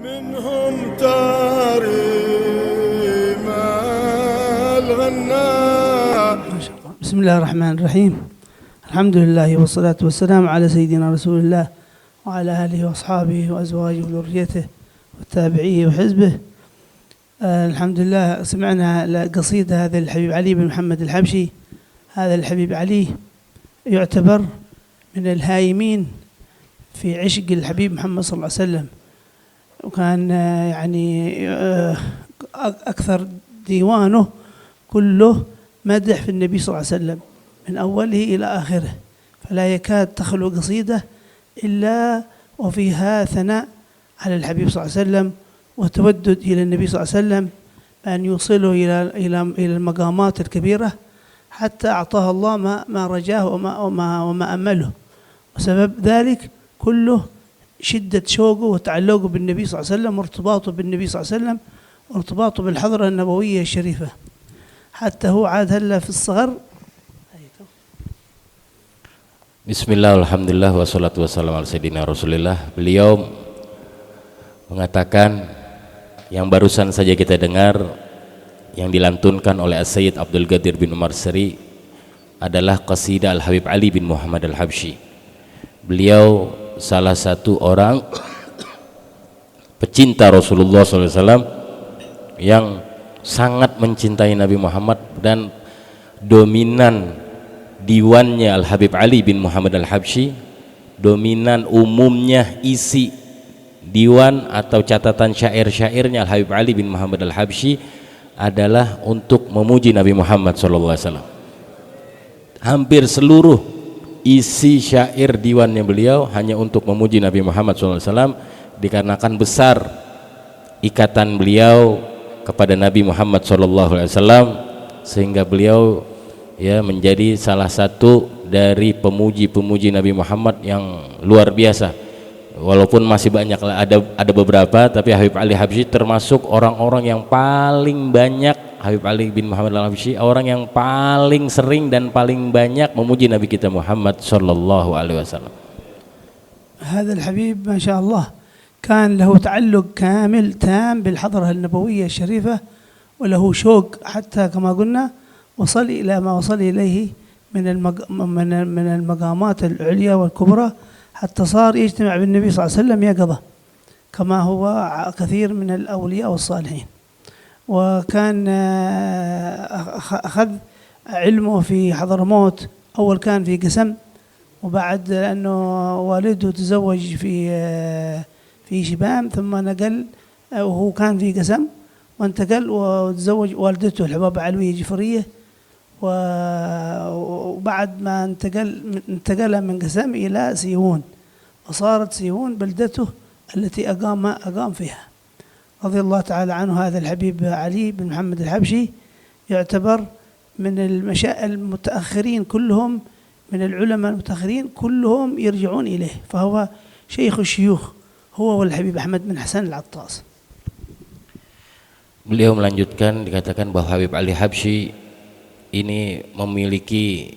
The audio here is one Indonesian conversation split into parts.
منهم تاريم الغناء. بسم الله الرحمن الرحيم. الحمد لله والصلاة والسلام على سيدنا رسول الله وعلى آله وأصحابه وأزواجه وذريته والتابعيه وحزبه. الحمد لله. سمعنا قصيدة هذا الحبيب علي بن محمد الحبشي. هذا الحبيب علي يعتبر من الهايمين في عشق الحبيب محمد صلى الله عليه وسلم، وكان يعني أكثر ديوانه كله مدح في النبي صلى الله عليه وسلم من أوله إلى آخره، فلا يكاد تخلو قصيدة إلا وفيها ثناء على الحبيب صلى الله عليه وسلم وتودد إلى النبي صلى الله عليه وسلم بأن يوصله إلى المقامات الكبيرة حتى أعطاه الله ما رجاه وما أمله، وسبب ذلك كله شدة شوقه وتعلقه بالنبي صلى الله عليه وسلم وارتباطه بالنبي صلى الله عليه وسلم وارتباطه بالحضرة النبوية الشريفة، حتى هو عاد هلا في الصغر. Bismillah, alhamdulillah, wassalatu wassalamu ala sayyidina rasulillah. Beliau mengatakan yang barusan saja kita dengar yang dilantunkan oleh As-Sayyid Abdul Qadir bin Umar Seri adalah qasidah Al-Habib Ali bin Muhammad Al-Habsyi. Beliau salah satu orang pecinta Rasulullah SAW yang sangat mencintai Nabi Muhammad, dan dominan diwannya Al-Habib Ali bin Muhammad Al-Habsyi, dominan umumnya isi diwan atau catatan syair-syairnya Al-Habib Ali bin Muhammad Al-Habsyi adalah untuk memuji Nabi Muhammad SAW. Hampir seluruh isi syair diwannya beliau hanya untuk memuji Nabi Muhammad SAW, dikarenakan besar ikatan beliau kepada Nabi Muhammad SAW, sehingga beliau menjadi salah satu dari pemuji-pemuji Nabi Muhammad yang luar biasa. Walaupun masih banyak, ada beberapa, tapi Habib Ali Habsyi termasuk orang-orang yang paling banyak. Habib Ali bin Muhammad Al-Habsyi orang yang paling sering dan paling banyak memuji Nabi kita Muhammad sallallahu alaihi wasallam. هذا الحبيب ما شاء الله كان له تعلق كامل تام بالحضرة النبوية الشريفة، وله شوق حتى كما قلنا وصل إلى ما وصل إليه من المقامات العليا والكبرى، حتى صار يجتمع بالنبي صلى الله عليه وسلم يقظة كما هو كثير من الأولياء والصالحين. وكان أخذ علمه في حضرموت، أول كان في قسم، وبعد لأنه والده تزوج في شبام ثم نقل، وهو كان في قسم وانتقل وتزوج والدته الحبابة علوية جفرية، وبعد ما انتقل من قسم إلى سيهون، وصارت سيهون بلدته التي أقام فيها رضي الله تعالى عنه. هذا الحبيب علي بن محمد الحبشي يعتبر من المتأخرين كلهم، من العلماء المتأخرين كلهم يرجعون إليه، فهو شيخ الشيوخ هو والحبيب أحمد بن حسن العطاس. Beliau melanjutkan, dikatakan bahwa Habib Ali Habsyi ini memiliki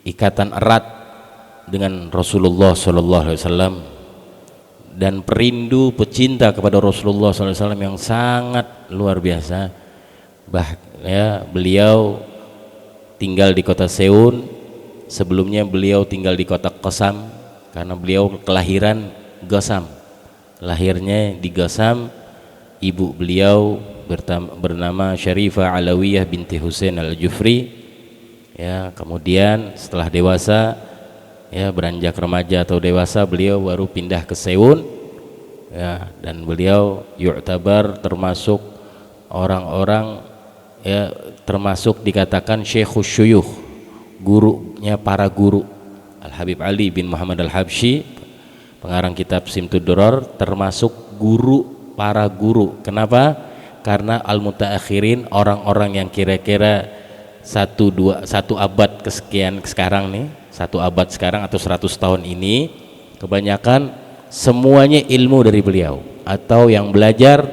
ikatan erat dengan Rasulullah SAW dan perindu pecinta kepada Rasulullah SAW yang sangat luar biasa. Beliau tinggal di kota Seun, sebelumnya beliau tinggal di kota Qasam karena beliau kelahiran Gosam, lahirnya di Gosam. Ibu beliau bernama Syarifah Alawiyah binti Husain Al-Jufri. Kemudian setelah dewasa, beranjak remaja atau dewasa, beliau baru pindah ke Seun, dan beliau yu'tabar termasuk orang-orang, termasuk dikatakan Syekhus Syuyukh, gurunya para guru. Al-Habib Ali bin Muhammad Al-Habsyi, pengarang kitab Simtud Duror, termasuk guru para guru. Kenapa? Karena al-mutaakhirin, orang-orang yang kira-kira satu abad kesekian sekarang nih, satu abad sekarang atau 100 tahun ini, kebanyakan semuanya ilmu dari beliau, atau yang belajar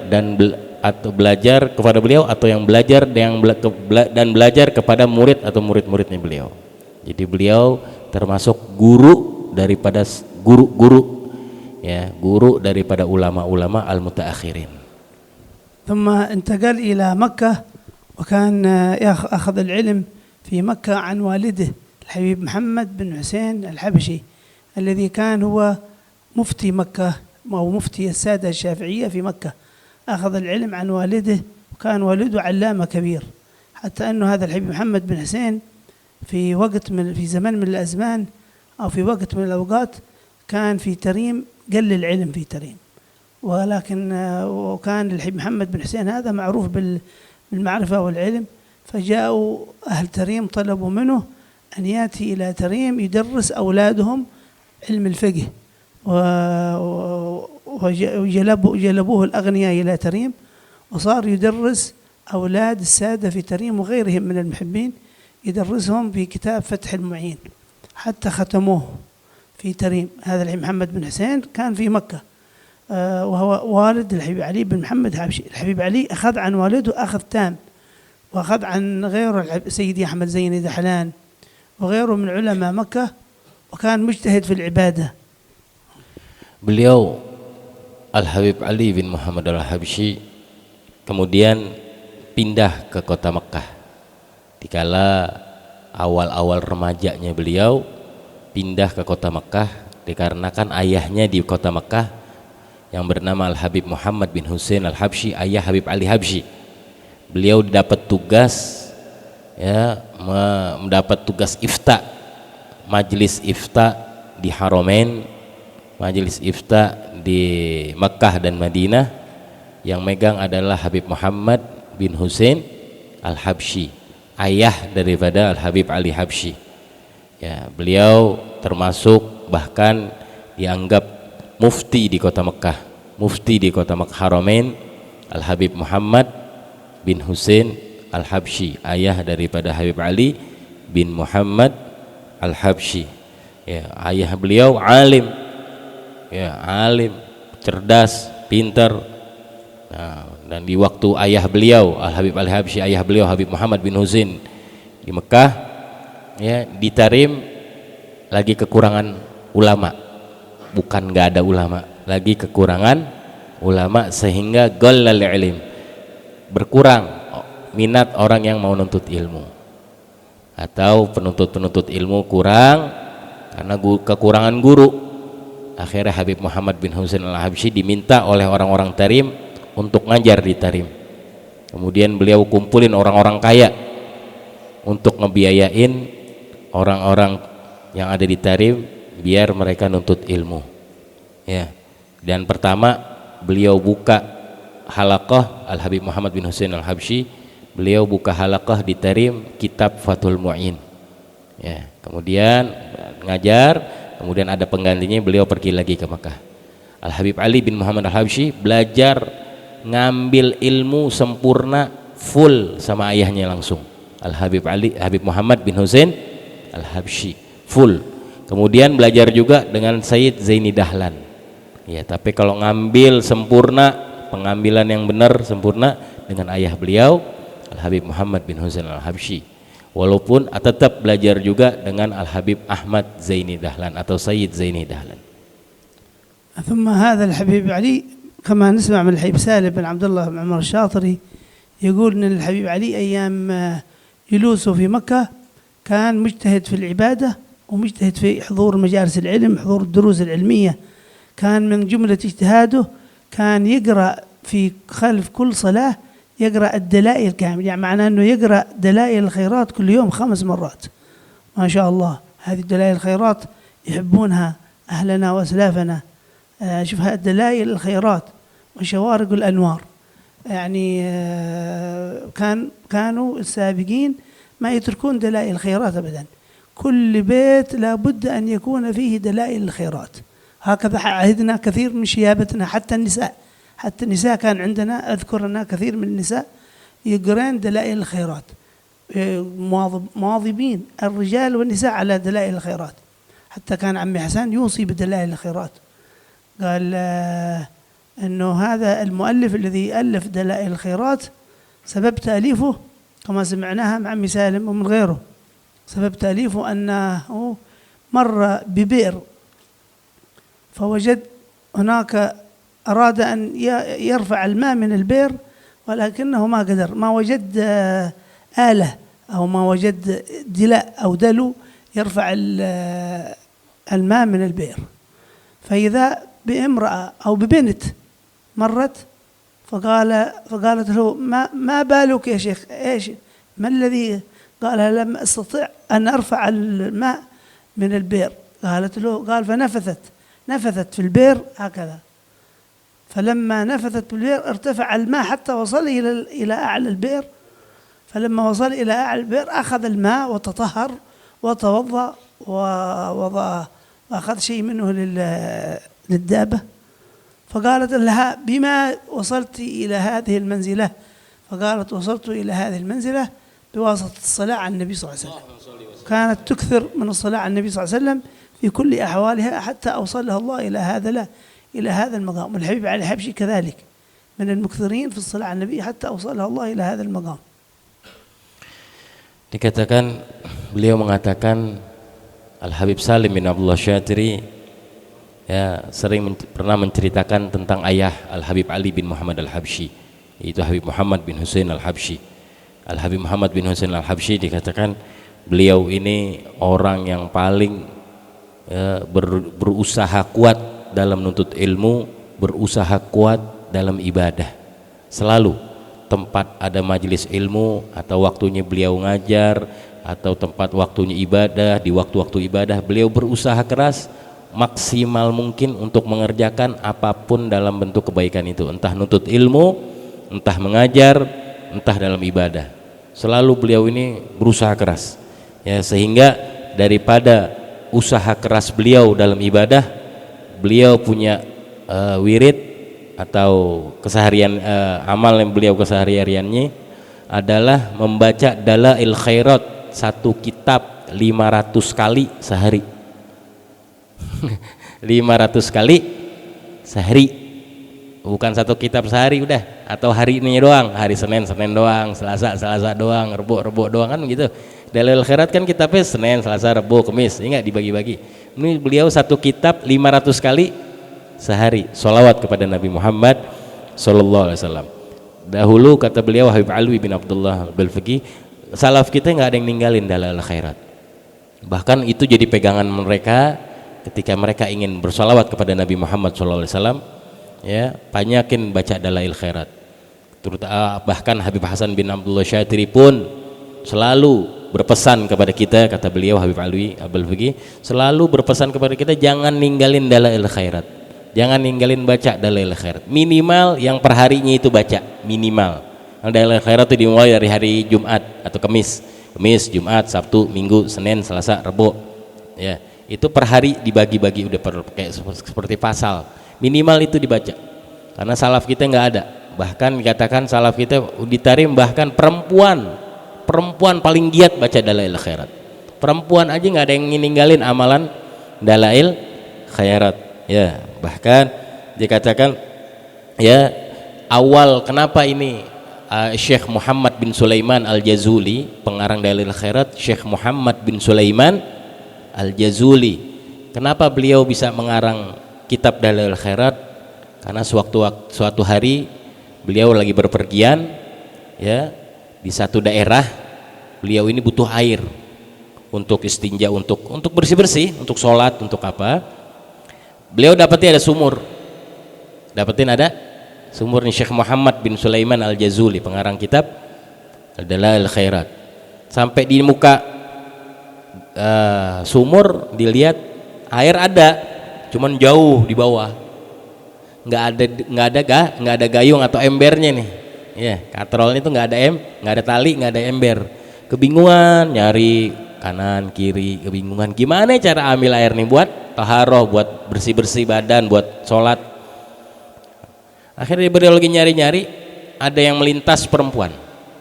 atau belajar kepada beliau, atau yang belajar dan belajar kepada murid atau murid-muridnya beliau. Jadi beliau termasuk guru daripada guru-guru ya, guru daripada ulama-ulama al-mutaakhirin. ثم انتقل إلى مكة وكان أخذ العلم في مكة عن والده الحبيب محمد بن حسين الحبشي الذي كان هو مفتي مكة أو مفتي السادة الشافعية في مكة. أخذ العلم عن والده وكان والده علامة كبير، حتى أنه هذا الحبيب محمد بن حسين في زمن من الأزمان أو في وقت من الأوقات كان في تريم قل العلم في تريم، ولكن وكان الحبيب محمد بن حسين هذا معروف بالمعرفة والعلم، فجاءوا أهل تريم طلبوا منه أن يأتي إلى تريم يدرس أولادهم علم الفقه، وجلبوه الأغنياء إلى تريم وصار يدرس أولاد السادة في تريم وغيرهم من المحبين، يدرسهم في كتاب فتح المعين حتى ختموه في تريم. هذا الحبيب محمد بن حسين كان في مكة، وهو والد الحبيب علي بن محمد الحبشي. الحبيب علي أخذ عن والده أخذ تام، وأخذ عن غيره سيدي أحمد زيني دحلان وغيره من علماء مكة، وكان مجتهد في العبادة. Beliau Al-Habib Ali bin Muhammad Al-Habsyi kemudian pindah ke kota Mekah. Dikala awal-awal remajanya beliau pindah ke kota Mekah dikarenakan ayahnya di kota Mekah yang bernama Al-Habib Muhammad bin Husain Al-Habsyi, ayah Habib Ali Habsyi. Beliau dapat tugas, ya, mendapat tugas ifta, majelis ifta di Haramain, majelis ifta di Mekah dan Madinah. Yang megang adalah Habib Muhammad bin Husain Al-Habsyi, ayah daripada Al-Habib Ali Habsyi. Ya, beliau termasuk bahkan dianggap mufti di kota Mekah, mufti di kota Mekah Haramain. Al-Habib Muhammad bin Husain Al-Habsyi, ayah daripada Habib Ali bin Muhammad Al-Habsyi. Ya, ayah beliau alim, ya, alim, cerdas, pintar. Nah, dan di waktu ayah beliau Al-Habib Al-Habsyi, ayah beliau Habib Muhammad bin Husain di Mekah, ya, di Tarim lagi kekurangan ulama, bukan nggak ada ulama, lagi kekurangan ulama sehingga ghalal ilm, berkurang minat orang yang mau nuntut ilmu, atau penuntut-penuntut ilmu kurang karena kekurangan guru. Akhirnya Habib Muhammad bin Husain Al-Habsyi diminta oleh orang-orang Tarim untuk ngajar di Tarim. Kemudian beliau kumpulin orang-orang kaya untuk ngebiayain orang-orang yang ada di Tarim biar mereka nuntut ilmu, ya. Dan pertama beliau buka halaqah, Al-Habib Muhammad bin Husain Al-Habsyi, beliau buka halaqah di Tarim kitab Fathul Mu'in, ya. Kemudian ngajar, kemudian ada penggantinya, beliau pergi lagi ke Mekah. Al-Habib Ali bin Muhammad Al-Habsyi belajar ngambil ilmu sempurna full sama ayahnya langsung, Al-Habib Ali, Habib Muhammad bin Husain Al-Habsyi, full. Kemudian belajar juga dengan Sayyid Zaini Dahlan, ya. Tapi kalau ngambil sempurna, pengambilan yang benar sempurna dengan ayah beliau Al-Habib Muhammad bin Husain Al-Habsyi. Walaupun tetap belajar juga dengan Al-Habib Ahmad Zaini Dahlan atau Sayyid Zaini Dahlan. ثم هذا الحبيب علي كما نسمع من الحبيب سالم بن عبد الله بن عمر الشاطري يقول ان الحبيب علي ايام جلوسه في مكة كان مجتهد في العبادة ومجتهد في حضور مجالس العلم، حضور الدروس العلمية. كان من جملة اجتهاده كان يقرأ في خلف كل صلاة يقرأ الدلائل كامل، يعني معناه أنه يقرأ دلائل الخيرات كل يوم 5 مرات. ما شاء الله، هذه دلائل الخيرات يحبونها أهلنا وأسلافنا. شوفها دلائل الخيرات وشوارق الأنوار، يعني كانوا السابقين ما يتركون دلائل الخيرات أبدا، كل بيت لابد أن يكون فيه دلائل الخيرات. هكذا عهدنا كثير من شيابتنا، حتى النساء كان عندنا، أذكر أن كثير من النساء يقرأن دلائل الخيرات، مواظبين الرجال والنساء على دلائل الخيرات. حتى كان عمي حسن يوصي بدلائل الخيرات، قال أنه هذا المؤلف الذي ألف دلائل الخيرات سبب تأليفه كما سمعناها مع عمي سالم ومن غيره، سبب تأليفه أنه مر ببئر فوجد هناك أراد أن يرفع الماء من البئر ولكنه ما قدر، ما وجد آلة أو ما وجد دلاء أو دلو يرفع الماء من البئر. فإذا بامرأة أو ببنت مرت فقالت له ما بالك يا شيخ، إيش ما الذي؟ قال لم أستطع أن أرفع الماء من البئر. قالت له، قال فنفثت في البئر هكذا، فلما نفثت في البئر ارتفع الماء حتى وصل إلى أعلى البئر. فلما وصل إلى أعلى البئر أخذ الماء وتطهر وتوضأ ووضع وأخذ شيء منه للدابة. فقالت لها بما وصلت إلى هذه المنزلة؟ فقالت وصلت إلى هذه المنزلة بواسطة الصلاة على النبي صلى الله عليه وسلم. كانت تكثر من الصلاة على النبي صلى الله عليه وسلم في كل أحوالها حتى أوصلها الله إلى هذا المقام. الحبيب علي الحبشي كذلك من المكثرين في الصلاة على النبي حتى أوصلها الله إلى هذا المقام. Dikatakan, beliau mengatakan Al-Habib Salim bin Abdullah Syatiri ya pernah menceritakan tentang ayah Al-Habib Ali bin Muhammad Al-Habsyi, yaitu Habib Muhammad bin Husain Al-Habsyi. Al-Habib Muhammad bin Husain Al-Habsyi dikatakan beliau ini orang yang paling berusaha kuat dalam menuntut ilmu, berusaha kuat dalam ibadah. Selalu tempat ada majelis ilmu atau waktunya beliau ngajar atau tempat waktunya ibadah, di waktu-waktu ibadah beliau berusaha keras maksimal mungkin untuk mengerjakan apapun dalam bentuk kebaikan itu, entah nuntut ilmu, entah mengajar, entah dalam ibadah. Selalu beliau ini berusaha keras ya, sehingga daripada usaha keras beliau dalam ibadah, beliau punya wirid atau keseharian amal yang beliau kesehariannya adalah membaca Dalail Khairat, satu kitab 500 kali sehari. 500 kali sehari, bukan satu kitab sehari udah, atau hari ini doang, hari Senin doang, Selasa doang, Rebo doang kan gitu. Dalail Khairat kan kitabnya Senin, Selasa, Rebo, Kamis, ingat dibagi-bagi. Ini beliau satu kitab 500 kali sehari, sholawat kepada Nabi Muhammad sallallahu alaihi wasallam. Dahulu kata beliau Habib Alwi bin Abdullah Al-Balfaqi, salaf kita nggak ada yang ninggalin Dalail Khairat. Bahkan itu jadi pegangan mereka ketika mereka ingin bersolawat kepada Nabi Muhammad sallallahu alaihi wasallam, ya, banyakin baca Dalail Khairat. Terutama bahkan Habib Hasan bin Abdullah Syatiri pun selalu berpesan kepada kita, kata beliau Habib Alwi Al-Balfaqi selalu berpesan kepada kita jangan ninggalin Dalail Khairat. Jangan ninggalin baca Dalail Khairat, minimal yang perharinya itu baca, minimal. Dalail Khairat itu dimulai dari hari Jumat atau Kamis, Jumat, Sabtu, Minggu, Senin, Selasa, Rebo, ya, itu per hari dibagi-bagi, udah kayak seperti pasal, minimal itu dibaca. Karena salaf kita nggak ada, bahkan dikatakan salaf kita ditarim bahkan perempuan paling giat baca Dalail Khairat. Perempuan aja nggak ada yang ninggalin amalan Dalail Khairat, ya. Bahkan dikatakan ya, awal kenapa ini Syekh Muhammad bin Sulaiman Al-Jazuli, pengarang Dalail Khairat, Syekh Muhammad bin Sulaiman Al-Jazuli, kenapa beliau bisa mengarang kitab Dalail Khairat? Karena suatu hari beliau lagi berpergian ya di satu daerah, beliau ini butuh air untuk istinja, untuk bersih-bersih, untuk sholat, untuk apa. Beliau dapetin ada sumur nih, Syekh Muhammad bin Sulaiman Al-Jazuli, pengarang kitab Dalail Khairat. Sampai di muka sumur dilihat air ada, cuman jauh di bawah, nggak ada gayung atau embernya nih, ya, katrolnya itu nggak ada tali, nggak ada ember. Kebingungan nyari kanan kiri, kebingungan gimana cara ambil air nih buat taharoh, buat bersih badan, buat sholat. Akhirnya beliau lagi nyari, ada yang melintas perempuan,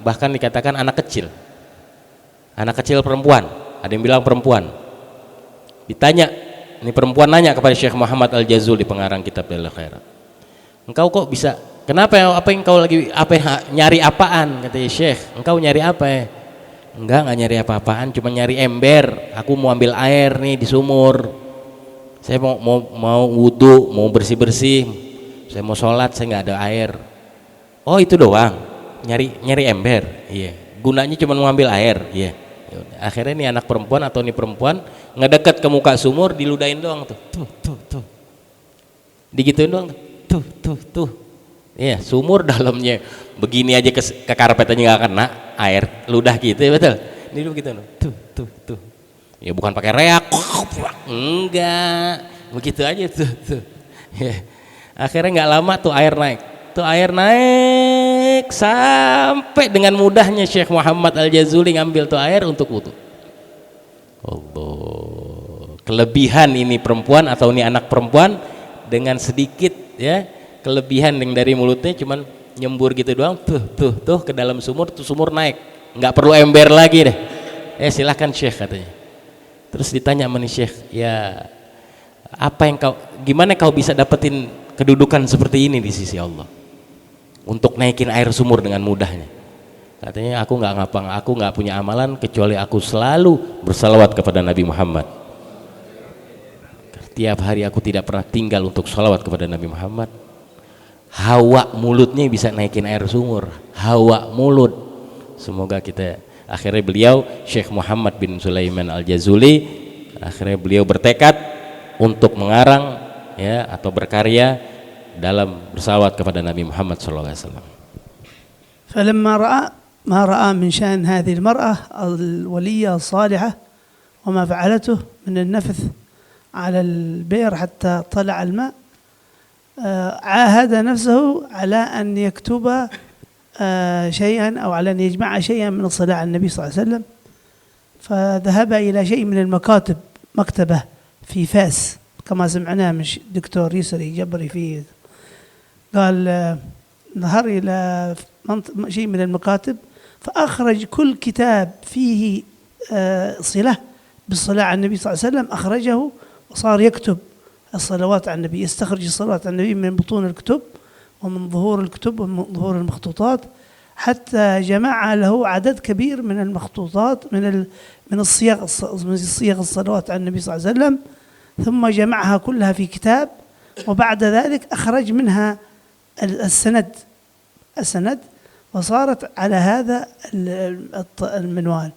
bahkan dikatakan anak kecil perempuan, ada yang bilang perempuan. Ditanya, ini perempuan nanya kepada Syekh Muhammad Al-Jazuli, pengarang kitab Dalail Khairat, engkau kok bisa, kenapa, apa yang kau lagi, nyari apaan? Katanya Syekh, engkau nyari apa ya? Enggak nyari apa-apaan, cuma nyari ember, aku mau ambil air nih di sumur. Saya mau wudhu, mau bersih-bersih, saya mau sholat, saya nggak ada air. Oh itu doang, nyari ember. Iya. Gunanya cuma mengambil air. Iya. Akhirnya nih anak perempuan atau nih perempuan ngedekat ke muka sumur, diludahin doang tuh. Tuh. Digituin doang tuh. Iya, sumur dalamnya begini aja ke karpet aja nggak kena air, ludah gitu ya, betul. Ini dulu gitu tuh. Ya bukan pakai reak, enggak, begitu aja tuh. Ya. Akhirnya nggak lama tuh air naik sampai dengan mudahnya Syekh Muhammad Al-Jazuli ngambil tuh air untuk wudu. Allah, kelebihan ini perempuan atau ini anak perempuan dengan sedikit ya kelebihan yang dari mulutnya cuman nyembur gitu doang tuh ke dalam sumur, tuh sumur naik, nggak perlu ember lagi deh. Silahkan Syekh katanya. Terus ditanya sama nih Syekh, ya gimana kau bisa dapetin kedudukan seperti ini di sisi Allah untuk naikin air sumur dengan mudahnya? Katanya aku nggak punya amalan kecuali aku selalu bersalawat kepada Nabi Muhammad. Tiap hari aku tidak pernah tinggal untuk salawat kepada Nabi Muhammad. Hawa mulutnya bisa naikin air sumur, hawa mulut. Semoga kita. Akhirnya beliau Syekh Muhammad bin Sulaiman Al-Jazuli akhirnya beliau bertekad untuk mengarang ya atau berkarya dalam bersalawat kepada Nabi Muhammad SAW. فلما رأى ما رأى من شأن هذه المرأة الولية الصالحة وما فعلته من النفث على البئر حتى طلع الماء عاهد نفسه على أن يكتب شيئا أو على أن يجمع شيئا من الصلاة على النبي صلى الله عليه وسلم، فذهب إلى شيء من المكاتب، مكتبة في فاس كما سمعناه من دكتور يسري جبري فيه، قال ظهر إلى شيء من المكاتب فأخرج كل كتاب فيه صلة بالصلاة على النبي صلى الله عليه وسلم أخرجه وصار يكتب الصلوات على النبي، يستخرج الصلوات على النبي من بطون الكتب ومن ظهور الكتب ومن ظهور المخطوطات، حتى جمع له عدد كبير من المخطوطات من الصيغ الصلوات على النبي صلى الله عليه وسلم، ثم جمعها كلها في كتاب، وبعد ذلك أخرج منها السند وصارت على هذا المنوال،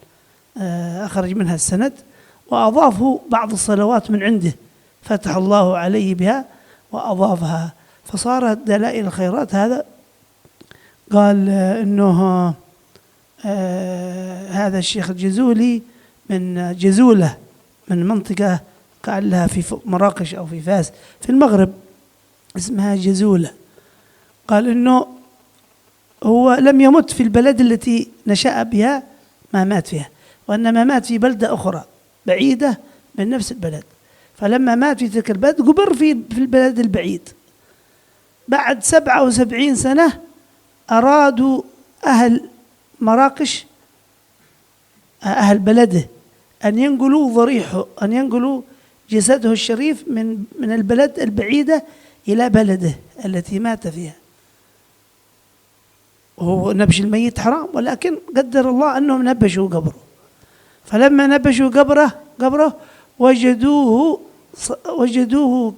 أخرج منها السند وأضافه بعض الصلوات من عنده فتح الله عليه بها وأضافها فصارت دلائل الخيرات. هذا قال إنه هذا الشيخ الجزولي من جزولة، من منطقة قال لها في مراكش أو في فاس في المغرب اسمها جزولة، قال إنه هو لم يمت في البلد التي نشأ بها، ما مات فيها، وإنما مات في بلدة أخرى بعيدة من نفس البلد، فلما مات في تلك البلد قبر في البلد البعيد. بعد 77 سنة أرادوا أهل مراكش أهل بلده أن ينقلوا ضريحه، أن ينقلوا جسده الشريف من البلد البعيدة إلى بلده التي مات فيها. وهو نبش الميت حرام، ولكن قدر الله أنهم نبشوا قبره، فلما نبشوا قبره وجدوه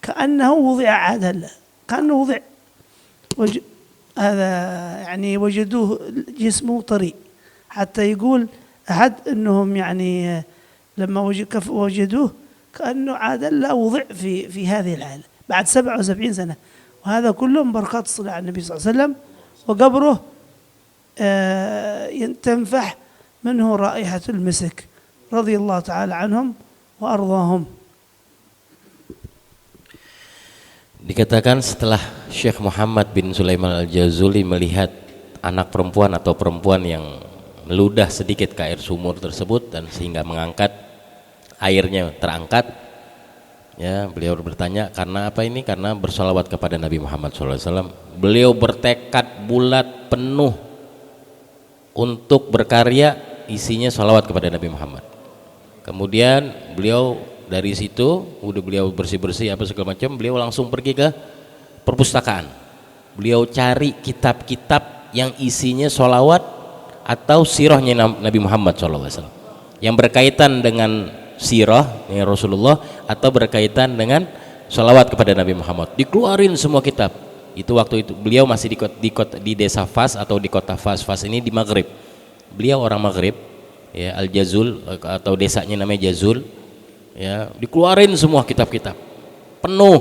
كأنه وضع عادة، كأنه وضع هذا يعني وجدوه جسمه طري، حتى يقول أحد أنهم يعني لما وجدوه كأنه عادة لا وضع في هذه الحالة بعد 77 سنة، وهذا كله من بركات الصلاة على النبي صلى الله عليه وسلم. وقبره تنفح منه رائحة المسك، رضي الله تعالى عنهم وأرضاهم. Dikatakan setelah Syekh Muhammad bin Sulaiman Al-Jazuli melihat anak perempuan atau perempuan yang meludah sedikit ke air sumur tersebut dan sehingga mengangkat airnya terangkat, ya beliau bertanya karena apa ini? Karena bersolawat kepada Nabi Muhammad SAW. Beliau bertekad bulat penuh untuk berkarya isinya solawat kepada Nabi Muhammad. Kemudian beliau dari situ udah beliau bersih-bersih apa segala macam, beliau langsung pergi ke perpustakaan. Beliau cari kitab-kitab yang isinya solawat atau sirahnya Nabi Muhammad SAW yang berkaitan dengan sirah ya Rasulullah atau berkaitan dengan sholawat kepada Nabi Muhammad. Dikeluarin semua kitab. Itu waktu itu beliau masih di desa Fas atau di kota Fas. Fas ini di Maghrib. Beliau orang Maghrib ya, Al-Jazul atau desanya namanya Jazul ya, dikeluarin semua kitab-kitab penuh,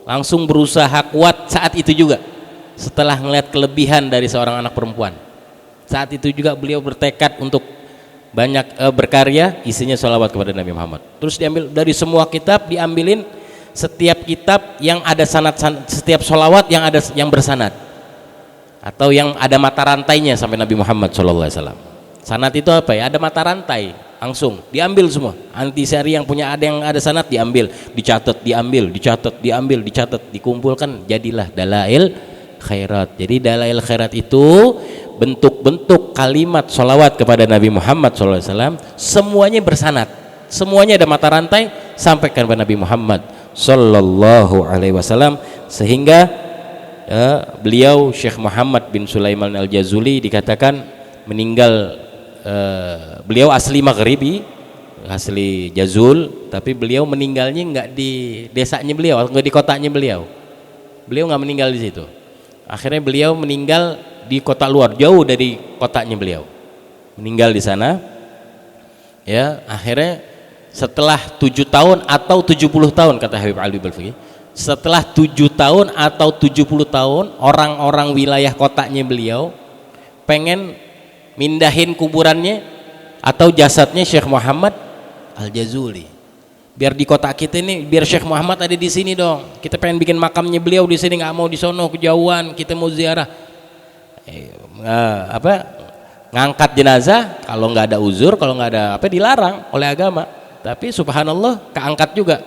langsung berusaha kuat saat itu juga setelah melihat kelebihan dari seorang anak perempuan. Saat itu juga beliau bertekad untuk banyak berkarya, isinya sholawat kepada Nabi Muhammad. Terus diambil dari semua kitab, diambilin setiap kitab yang ada sanad, setiap sholawat yang bersanad atau yang ada mata rantainya sampai Nabi Muhammad SAW. Sanad itu apa ya? Ada mata rantai, langsung diambil semua. Antisari yang punya yang ada sanad diambil, dicatat, diambil, dicatat, dikumpulkan, jadilah Dalail Khairat. Jadi Dalail Khairat itu bentuk-bentuk kalimat sholawat kepada Nabi Muhammad SAW, semuanya bersanad, semuanya ada mata rantai sampai kepada Nabi Muhammad Sallallahu Alaihi Wasallam, sehingga beliau Syekh Muhammad bin Sulaiman Al-Jazuli dikatakan meninggal, beliau asli Maghribi, asli Jazul, tapi beliau meninggalnya nggak di desanya beliau, nggak di kotanya beliau nggak meninggal di situ. Akhirnya beliau meninggal di kota luar, jauh dari kotanya beliau, meninggal di sana ya. Akhirnya setelah 7 tahun atau 70 tahun kata Habib Ali Balfaqih, setelah 7 tahun atau 70 tahun orang-orang wilayah kotanya beliau pengen mindahin kuburannya atau jasadnya Syekh Muhammad Al-Jazuli, biar di kota kita ini, biar Syekh Muhammad ada di sini dong, kita pengen bikin makamnya beliau di sini, nggak mau di sono kejauhan, kita mau ziarah. Ngangkat jenazah kalau nggak ada uzur, kalau nggak ada apa, dilarang oleh agama. Tapi subhanallah keangkat juga.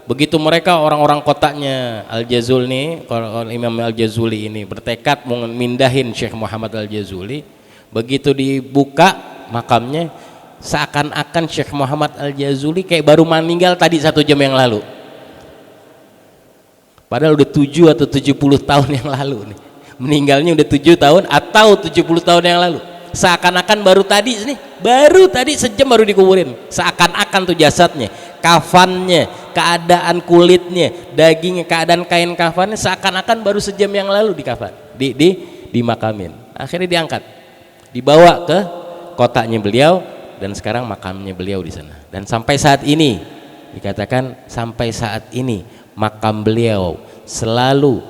Begitu mereka orang-orang kotanya Al-Jazul nih, Imam Al-Jazuli ini bertekad mau mindahin Syekh Muhammad Al-Jazuli, begitu dibuka makamnya, seakan-akan Syekh Muhammad Al-Jazuli kayak baru meninggal tadi 1 jam yang lalu, padahal udah 7 atau 70 tahun yang lalu nih. Meninggalnya udah 7 tahun atau 70 tahun yang lalu, seakan-akan baru tadi sejam baru dikuburin, seakan-akan tuh jasadnya, kafannya, keadaan kulitnya, dagingnya, keadaan kain kafannya seakan-akan baru sejam yang lalu dikafan, dimakamin. Akhirnya diangkat, dibawa ke kotanya beliau, dan sekarang makamnya beliau di sana. Dan sampai saat ini dikatakan, sampai saat ini makam beliau selalu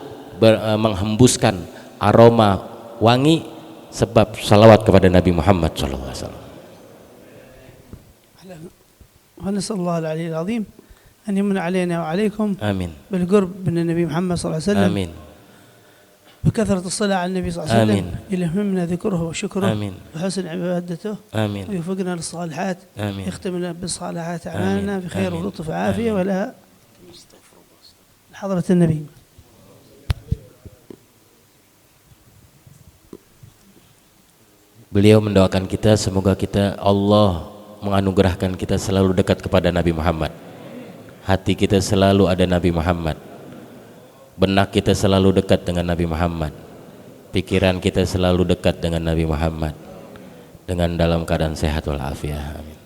menghembuskan aroma wangi sebab salawat kepada Nabi Muhammad SAW. ونسأل الله العلي العظيم أن يمن علينا وعليكم آمين بالقرب من النبي محمد صلى الله عليه وسلم، آمين، بكثرة الصلاة على النبي صلى الله عليه وسلم، آمين، يلهمنا ذكره وشكره، آمين، وحسن عبادته، آمين، ويوفقنا للصالحات، آمين، يختم لنا بالصالحات أعمالنا آمين، بخير آمين، ولطف وعافية، آمين. ولا حضرة النبي. Beliau mendoakan kita, semoga Allah menganugerahkan kita selalu dekat kepada Nabi Muhammad, hati kita selalu ada Nabi Muhammad, benak kita selalu dekat dengan Nabi Muhammad, pikiran kita selalu dekat dengan Nabi Muhammad, dengan dalam keadaan sehat walafiat. Amin.